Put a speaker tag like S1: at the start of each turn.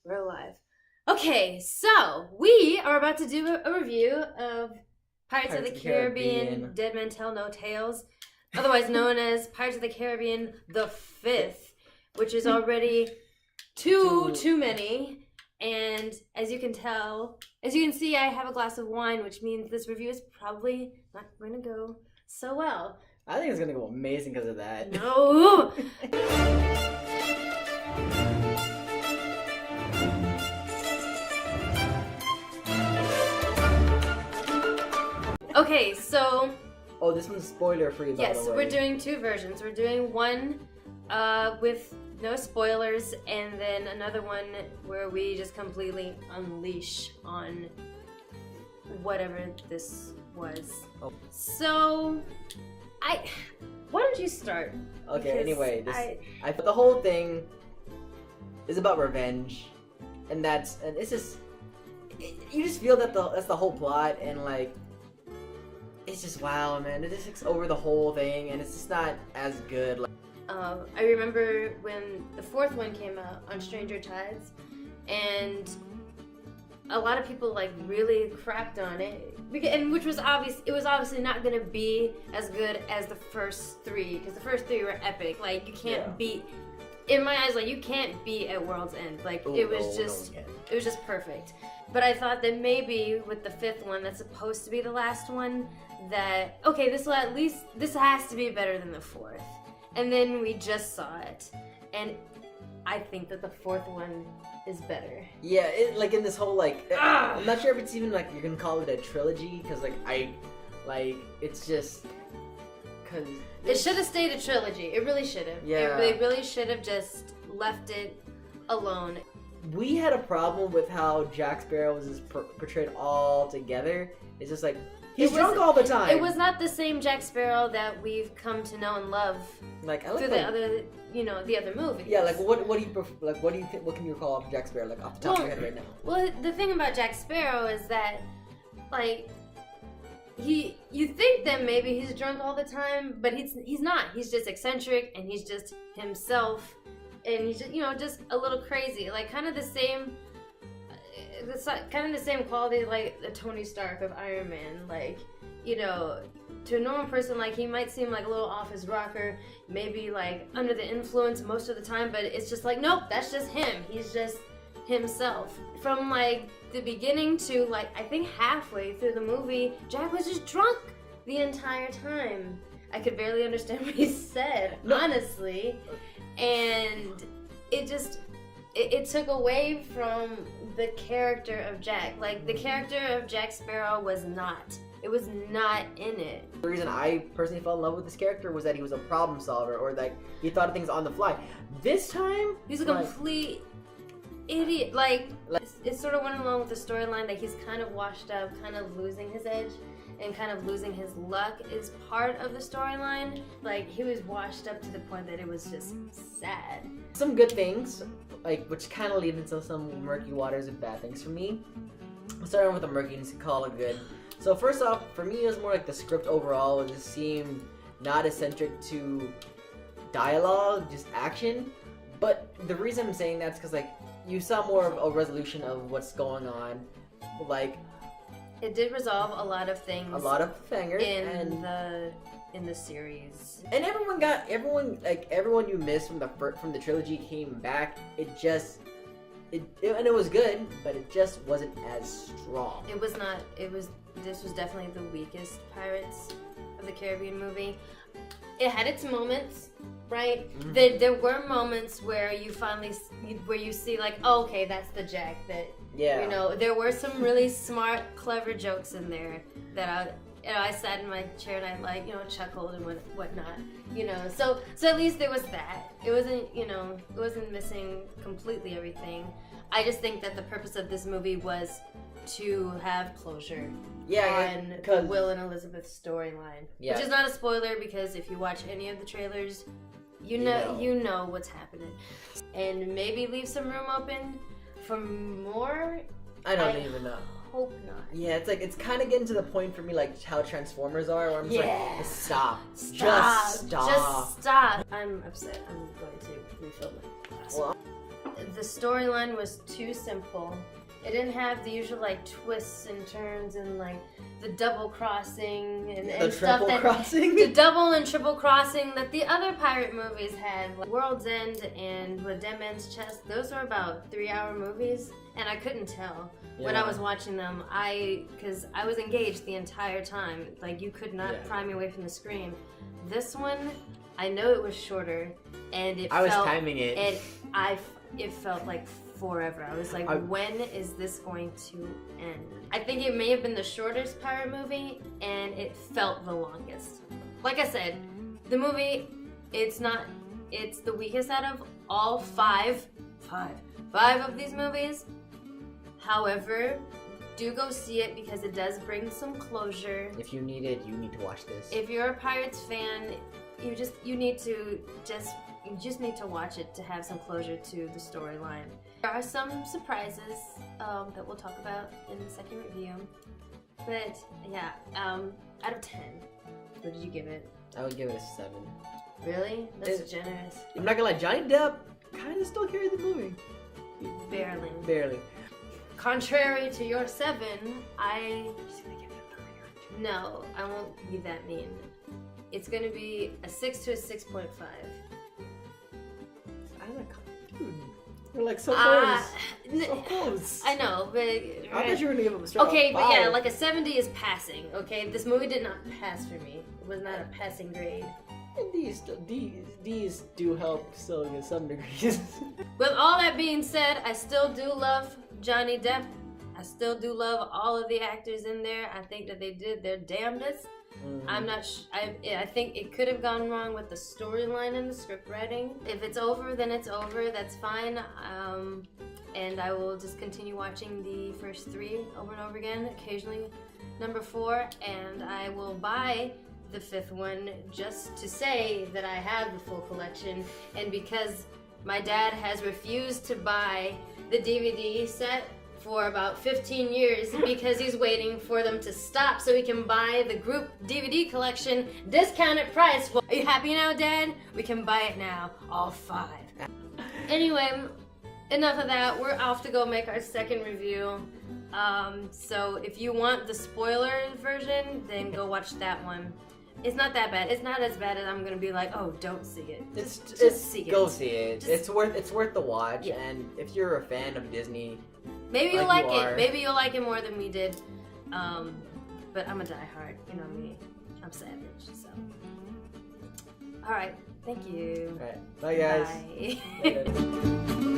S1: We're alive. Okay, so we are about to do a review of Pirates of the Caribbean, Dead Men Tell No Tales, otherwise known as Pirates of the Caribbean the Fifth, which is already too many. And as you can see, I have a glass of wine, which means this review is probably not going to go so well.
S2: I think it's going to go amazing because of that.
S1: No! Okay, so...
S2: Oh, this one's spoiler-free, by the way.
S1: Yes, we're doing two versions. We're doing one with no spoilers, and then another one where we just completely unleash on whatever this was. Oh. So, why don't you start?
S2: Okay, anyway, the whole thing is about revenge, and it's just, you just feel that that's the whole plot, and like, it's just wow, man. It just takes over the whole thing, and it's just not as good. Like,
S1: I remember when the fourth one came out on Stranger Tides, and a lot of people like really crapped on it, and which was obvious. It was obviously not going to be as good as the first three, because the first three were epic. Like you can't beat, in my eyes, like you can't beat at World's End. Like it was just perfect. But I thought that maybe with the fifth one, that's supposed to be the last one, that okay, this has to be better than the fourth. And then we just saw it, and I think that the fourth one is better.
S2: Yeah, like in this whole like, I'm not sure if it's even like you're gonna call it a trilogy, because it's just because
S1: it should have stayed a trilogy. It really should have.
S2: Yeah,
S1: it really should have just left it alone.
S2: We had a problem with how Jack Sparrow was just portrayed all together. It's just like he's drunk all the time.
S1: It was not the same Jack Sparrow that we've come to know and love.
S2: Like
S1: through the other movies.
S2: Yeah, like what do you think? What can you recall of Jack Sparrow, like off the top of your head right now?
S1: Well, the thing about Jack Sparrow is that, like, you think that maybe he's drunk all the time, but he's not. He's just eccentric, and he's just himself, and he's just just a little crazy, like kind of the same. It's kind of the same quality like the Tony Stark of Iron Man. Like, to a normal person, like he might seem like a little off his rocker, maybe like under the influence most of the time, but it's just like, nope, that's just him. He's just himself. From like the beginning to like I think halfway through the movie, Jack was just drunk the entire time. I could barely understand what he said, honestly, and it took away from the character of Jack. Like, the character of Jack Sparrow was not in it.
S2: The reason I personally fell in love with this character was that he was a problem solver, or like he thought of things on the fly. This time,
S1: he's a complete idiot. Like it sort of went along with the storyline that he's kind of washed up, kind of losing his edge, and kind of losing his luck is part of the storyline. Like, he was washed up to the point that it was just sad.
S2: Some good things, like, which kind of lead into some murky waters of bad things for me. Starting with the murkiness, call it good. So first off, for me, it was more like the script overall. It just seemed not eccentric to dialogue, just action. But the reason I'm saying that's because, like, you saw more of a resolution of what's going on. Like,
S1: it did resolve a lot of things.
S2: A lot of fingers
S1: in the series.
S2: And everyone you missed from the trilogy came back. And it was good, but it just wasn't as strong.
S1: It was not. This was definitely the weakest Pirates of the Caribbean movie. It had its moments, right? Mm-hmm. There were moments where you see like, oh, okay, that's the Jack that.
S2: Yeah.
S1: There were some really smart, clever jokes in there that I sat in my chair and I chuckled and whatnot. So at least there was that. It wasn't missing completely everything. I just think that the purpose of this movie was to have closure on the Will and Elizabeth storyline.
S2: Yeah.
S1: Which is not a spoiler, because if you watch any of the trailers, you know what's happening. And maybe leave some room open for more.
S2: I don't even know.
S1: Hope not.
S2: Yeah, it's kind of getting to the point for me, like how Transformers are, where I'm just like, stop.
S1: Just stop. I'm upset. I'm going to refill my glass.
S2: Well,
S1: the storyline was too simple. It didn't have the usual like twists and turns and like the double crossing and stuff that the double and triple crossing that the other pirate movies had. Like World's End and With Dead Man's Chest, those were about 3-hour movies, and I couldn't tell when I was watching them. Because I was engaged the entire time. Like you could not pry me away from the screen. This one, I know it was shorter, and
S2: I was timing it.
S1: It felt like forever. I was like, when is this going to end? I think it may have been the shortest pirate movie, and it felt the longest. Like I said, the movie, it's the weakest out of all five of these movies. However, do go see it because it does bring some closure.
S2: If you need it, you need to watch this.
S1: If you're a Pirates fan, you just need to watch it to have some closure to the storyline. There are some surprises that we'll talk about in the second review. But yeah, out of 10, what did you give it?
S2: I would give it a 7.
S1: Really? That's generous.
S2: I'm not gonna lie, Johnny Depp kind of still carried the movie. Barely. Contrary
S1: to your 7, just gonna give it a 9. No, I won't be that mean. It's gonna be a 6 to a 6.5.
S2: Dude, we're like so close. So close.
S1: I know, but
S2: I thought you were gonna give him a straight
S1: okay, but
S2: 5.
S1: yeah, like a 70 is passing. Okay, this movie did not pass for me. It was not a passing grade.
S2: And these do help still get some degrees.
S1: With all that being said, I still do love Johnny Depp. I still do love all of the actors in there. I think that they did their damnedest. I'm not. I think it could have gone wrong with the storyline and the script writing. If it's over, then it's over. That's fine. And I will just continue watching the first 3 over and over again. Occasionally, number 4, and I will buy the 5th one just to say that I have the full collection. And because my dad has refused to buy the DVD set for about 15 years because he's waiting for them to stop so he can buy the group DVD collection discounted price. Well, are you happy now, Dad? We can buy it now, all 5. Anyway, enough of that. We're off to go make our second review. So if you want the spoiler version, then go watch that one. It's not that bad. It's not as bad as I'm gonna be like, oh, don't see it. Just see it.
S2: Go see it. It's worth the watch. Yeah. And if you're a fan of Disney,
S1: maybe you'll like it. Maybe you'll like it more than we did. But I'm a diehard. You know me. I'm savage. So. All right. Thank you.
S2: All right. Bye, guys.
S1: Bye.